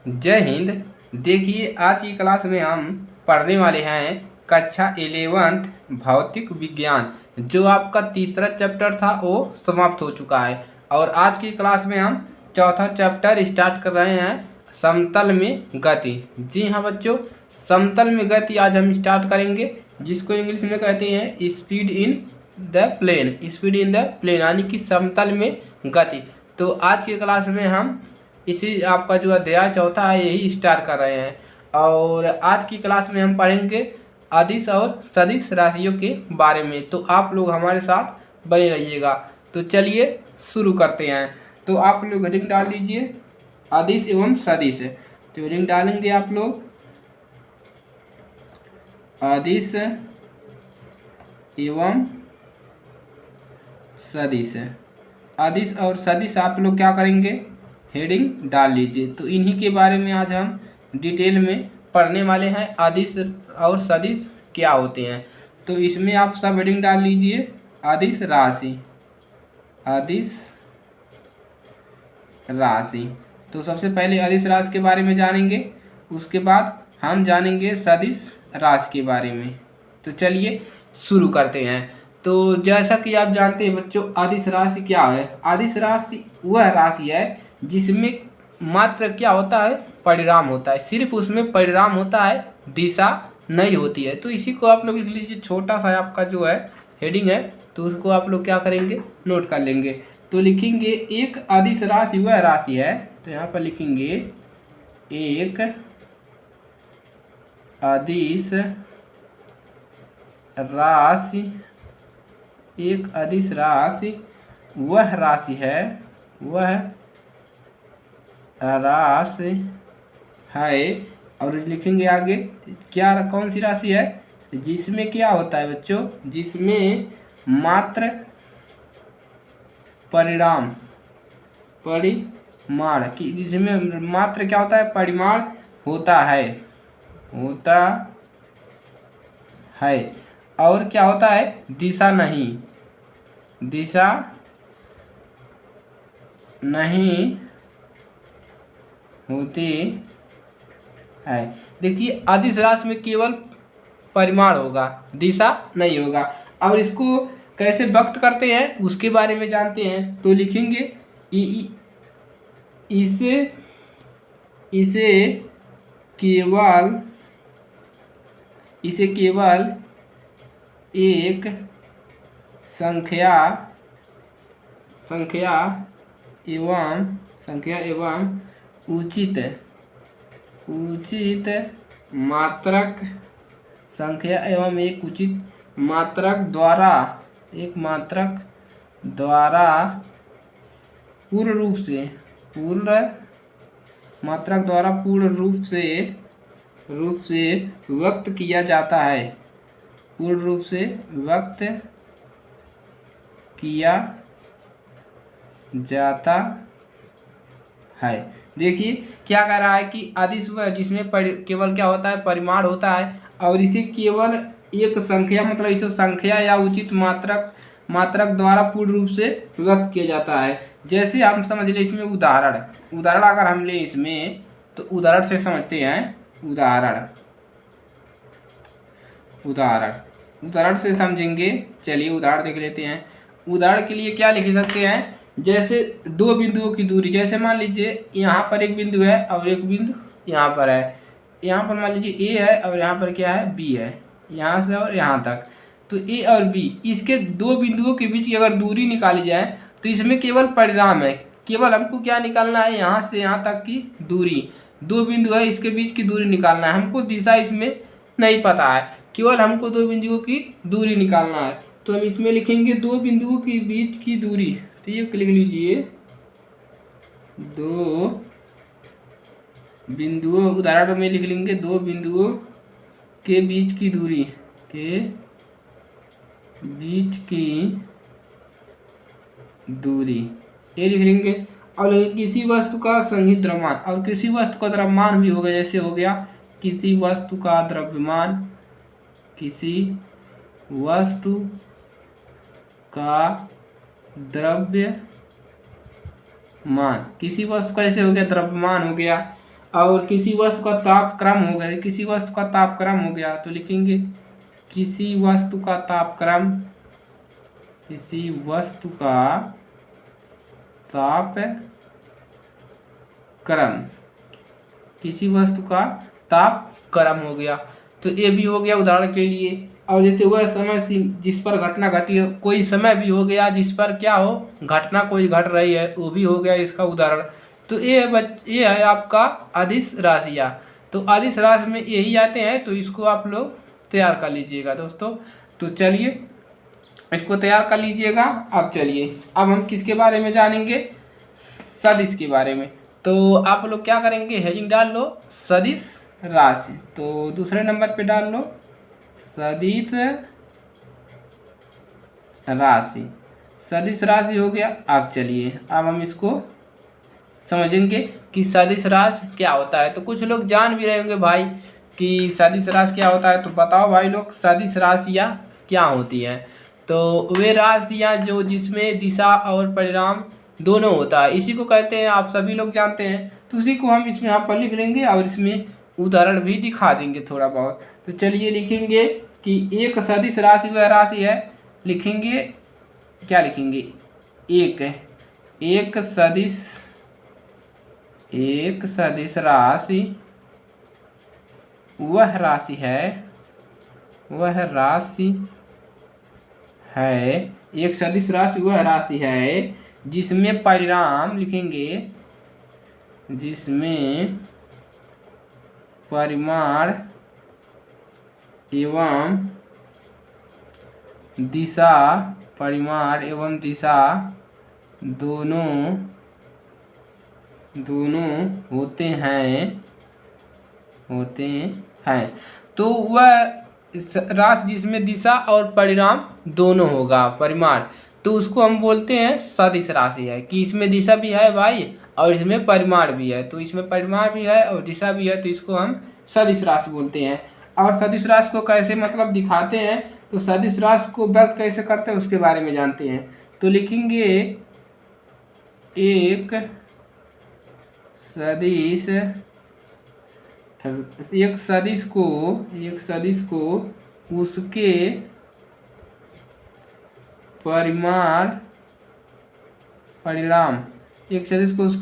जय हिंद। देखिए, आज की क्लास में हम पढ़ने वाले हैं कक्षा 11th भौतिक विज्ञान। जो आपका तीसरा चैप्टर था वो समाप्त हो चुका है और आज की क्लास में हम चौथा चैप्टर स्टार्ट कर रहे हैं, समतल में गति। जी हाँ बच्चों, समतल में गति आज हम स्टार्ट करेंगे, जिसको इंग्लिश में कहते हैं speed in the plane. Speed in the plane यानी कि समतल में गति। तो आज की क्लास में हम इसी आपका जो अध्याय चौथा है यही स्टार्ट कर रहे हैं और आज की क्लास में हम पढ़ेंगे अदिश और सदिश राशियों के बारे में। तो आप लोग हमारे साथ बने रहिएगा। तो चलिए शुरू करते हैं। तो आप लोग हेडिंग डाल लीजिए अदिश एवं सदिश। तो हेडिंग डालेंगे आप लोग अदिश एवं सदिश। अदिश और सदिश आप लोग क्या करेंगे, हेडिंग डाल लीजिए। तो इन्हीं के बारे में आज हम डिटेल में पढ़ने वाले हैं, अदिश और सदिश क्या होते हैं। तो इसमें आप सब हेडिंग डाल लीजिए अदिश राशि। अदिश राशि। तो सबसे पहले अदिश राशि के बारे में जानेंगे, उसके बाद हम जानेंगे सदिश राशि के बारे में। तो चलिए शुरू करते हैं। तो जैसा कि आप जानते हैं बच्चों, अदिश राशि क्या है। अदिश राशि वह राशि है जिसमें मात्र क्या होता है, परिणाम होता है। सिर्फ उसमें परिणाम होता है, दिशा नहीं होती है। तो इसी को आप लोग लिख लीजिए, छोटा सा आपका जो है हेडिंग है, तो उसको आप लोग क्या करेंगे, नोट कर लेंगे। तो लिखेंगे एक अदिश राशि वह राशि है। तो यहाँ पर लिखेंगे एक अदिश राशि। एक अदिश राशि वह राशि है, वह राशि है। और लिखेंगे आगे क्या, कौन सी राशि है, जिसमें क्या होता है बच्चों, जिसमें मात्र परिमाण की, जिसमें मात्र क्या होता है, परिमाण होता है और क्या होता है, दिशा नहीं होती है। देखिए, अदिश राशि में केवल परिमाण होगा, दिशा नहीं होगा। और इसको कैसे व्यक्त करते हैं उसके बारे में जानते हैं। तो लिखेंगे इसे केवल एक संख्या एवं उचित मात्रक संख्या एवं एक उचित मात्रक द्वारा पूर्ण रूप से व्यक्त किया जाता है। पूर्ण रूप से व्यक्त किया जाता है। देखिए क्या कह रहा है कि अदिश वह जिसमें केवल क्या होता है, परिमाण होता है और इसे केवल एक संख्या, मतलब इसे संख्या या उचित मात्रक द्वारा पूर्ण रूप से व्यक्त किया जाता है। जैसे हम समझ लें इसमें उदाहरण अगर हम लें इसमें, तो उदाहरण से समझते हैं। उदाहरण से समझेंगे। चलिए उदाहरण देख लेते हैं। उदाहरण के लिए क्या लिख सकते हैं, जैसे दो बिंदुओं की दूरी, जैसे मान लीजिए यहाँ पर एक बिंदु है और एक बिंदु यहाँ पर है। यहाँ पर मान लीजिए ए है और यहाँ पर क्या है, बी है, यहाँ से और यहाँ तक। तो ए और बी, इसके दो बिंदुओं के बीच की अगर दूरी निकाली जाए तो इसमें केवल परिणाम है। केवल हमको क्या निकालना है, यहाँ से यहाँ तक की दूरी। दो बिंदु है, इसके बीच की दूरी निकालना है हमको। दिशा इसमें नहीं पता है, केवल हमको दो बिंदुओं की दूरी निकालना है। तो हम इसमें लिखेंगे दो बिंदुओं के बीच की दूरी। तो ये लिख लीजिए दो बिंदुओं, उदाहरण में लिख लेंगे दो बिंदुओं के बीच की दूरी, ये लिख लेंगे। और किसी वस्तु का संहित द्रव्यमान, और किसी वस्तु का द्रव्यमान भी होगा, जैसे हो गया किसी वस्तु का द्रव्यमान, किसी वस्तु का द्रव्यमान, किसी वस्तु का ऐसे हो गया द्रव्यमान हो गया। और किसी वस्तु का तापक्रम हो गया, किसी वस्तु का तापक्रम हो गया तो लिखेंगे किसी वस्तु का तापक्रम, किसी वस्तु का तापक्रम, किसी वस्तु का तापक्रम हो गया। तो ये भी हो गया उदाहरण के लिए। और जैसे वह समय जिस पर घटना घटी है, कोई समय भी हो गया जिस पर क्या हो, घटना कोई घट रही है, वो भी हो गया इसका उदाहरण। तो ये है आपका अदिश राशियाँ। तो अदिश राशि में यही आते हैं, तो इसको आप लोग तैयार कर लीजिएगा दोस्तों। तो चलिए इसको तैयार कर लीजिएगा। अब चलिए अब हम किसके बारे में जानेंगे, सदिश के बारे में। तो आप लोग क्या करेंगे, हेडिंग डाल लो सदिश राशि। तो दूसरे नंबर पे डाल लो सदिश राशि। सदिश राशि हो गया। अब चलिए अब हम इसको समझेंगे कि सदिश राशि क्या होता है। तो कुछ लोग जान भी रहे होंगे भाई कि सदिश राशि क्या होता है, तो बताओ भाई लोग सदिश राशियाँ क्या होती हैं। तो वे राशियाँ जो जिसमें दिशा और परिणाम दोनों होता है, इसी को कहते हैं, आप सभी लोग जानते हैं। तो उसी को हम इसमें यहाँ पर लिख लेंगे और इसमें उदाहरण भी दिखा देंगे थोड़ा बहुत। तो चलिए लिखेंगे कि एक सदिश राशि वह राशि है, लिखेंगे क्या लिखेंगे, एक सदिश राशि वह राशि है, एक सदिश राशि वह राशि है जिसमें परिमाण लिखेंगे, जिसमें परिमाण एवं दिशा, परिमाण एवं दिशा दोनों होते हैं। तो वह राशि जिसमें दिशा और परिणाम दोनों होगा, परिमाण, तो उसको हम बोलते हैं सदिश राशि है। कि इसमें दिशा भी है भाई और इसमें परिमाण भी है, तो इसमें परिमाण भी है और दिशा भी है, तो इसको हम सदिश राशि बोलते हैं। और सदिश राशि को कैसे मतलब दिखाते हैं, तो सदिश राशि को व्यक्त कैसे करते हैं उसके बारे में जानते हैं। तो लिखेंगे एक सदिश को उसके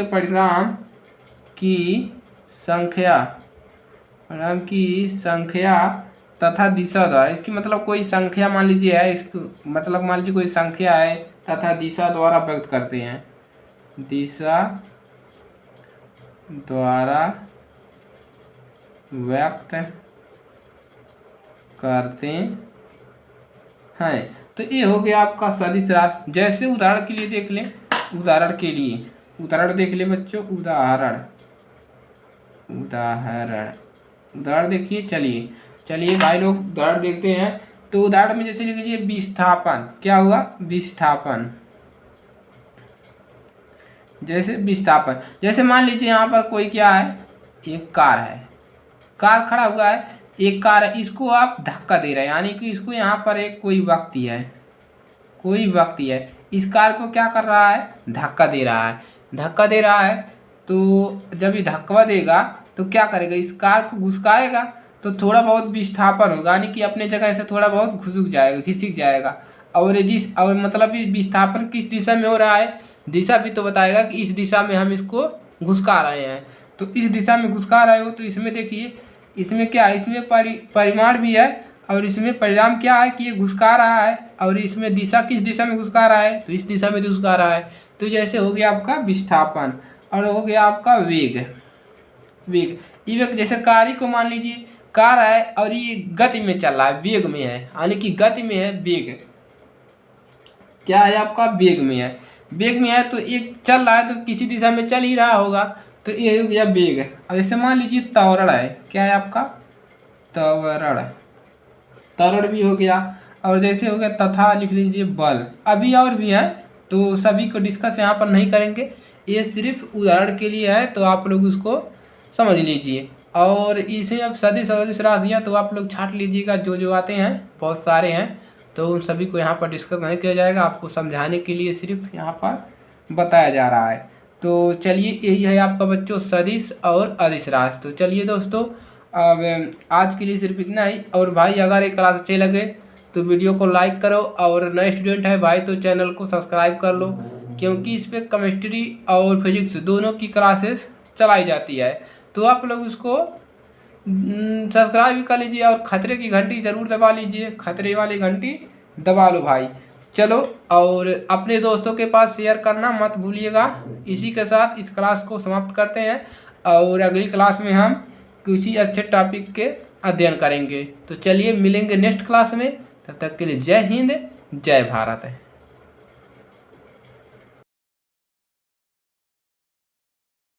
परिमाण की संख्या तथा दिशा द्वारा, इसकी मतलब कोई संख्या मान लीजिए है, इसको मतलब मान लीजिए कोई संख्या है तथा दिशा द्वारा व्यक्त करते हैं, दिशा द्वारा व्यक्त करते हैं। तो ये हो गया आपका सदिश राशि। जैसे उदाहरण के लिए देख लें, उदाहरण देख लें बच्चों, उदाहरण देखिए। चलिए भाई लोग उदाहरण देखते हैं। तो उदाहरण में जैसे लिख लीजिए विस्थापन, क्या हुआ, विस्थापन। जैसे विस्थापन, जैसे मान लीजिए यहाँ पर कोई क्या है, एक कार खड़ा हुआ है, एक कार है, इसको आप धक्का दे रहे हैं, यानी कि इसको यहाँ पर एक कोई व्यक्ति है, इस कार को क्या कर रहा है, धक्का दे रहा है। तो जब ये धक्का देगा तो क्या करेगा, इस कार को घुसकाएगा, तो थोड़ा बहुत विस्थापन होगा, यानी कि अपने जगह से थोड़ा बहुत खिसक जाएगा। और मतलब ये विस्थापन किस दिशा में हो रहा है, दिशा भी तो बताएगा कि इस दिशा में हम इसको घुसका रहे हैं। तो इस दिशा में घुसका रहे हो, तो इसमें देखिए, इसमें क्या है, इसमें परिमाण भी है और इसमें परिणाम क्या है कि ये घुसका रहा है, और इसमें दिशा किस दिशा में घुसका रहा है, तो इस दिशा में घुसका रहा है। तो जैसे हो गया आपका विस्थापन और हो गया आपका वेग। जैसे कार को मान लीजिए, कार है और ये गति में चल रहा है, वेग में है, यानी कि गति में है, वेग क्या है आपका, वेग में है। तो एक चल रहा है तो किसी दिशा में चल ही रहा होगा, तो ये हो गया वेग। अब जैसे मान लीजिए त्वरण है, क्या है आपका, त्वरण भी हो गया। और जैसे हो गया तथा लिख लीजिए बल। अभी और भी है, तो सभी को डिस्कस यहाँ पर नहीं करेंगे, ये सिर्फ उदाहरण के लिए है, तो आप लोग उसको समझ लीजिए। और इसे अब सदिश राशियाँ तो आप लोग छांट लीजिएगा, जो आते हैं, बहुत सारे हैं, तो उन सभी को यहाँ पर डिस्कस नहीं किया जाएगा, आपको समझाने के लिए सिर्फ यहाँ पर बताया जा रहा है। तो चलिए यही है आपका बच्चों सदिश और अदिश राशि। तो चलिए दोस्तों अब आज के लिए सिर्फ इतना ही। और भाई अगर ये क्लास अच्छे लगे तो वीडियो को लाइक करो, और नए स्टूडेंट है भाई तो चैनल को सब्सक्राइब कर लो, क्योंकि इस पर केमिस्ट्री और फिजिक्स दोनों की क्लासेस चलाई जाती है। तो आप लोग उसको सब्सक्राइब भी कर लीजिए और खतरे की घंटी ज़रूर दबा लीजिए, खतरे वाली घंटी दबा लो भाई। चलो, और अपने दोस्तों के पास शेयर करना मत भूलिएगा। इसी के साथ इस क्लास को समाप्त करते हैं, और अगली क्लास में हम किसी अच्छे टॉपिक के अध्ययन करेंगे। तो चलिए मिलेंगे नेक्स्ट क्लास में, तब तक के लिए जय हिंद, जय भारत।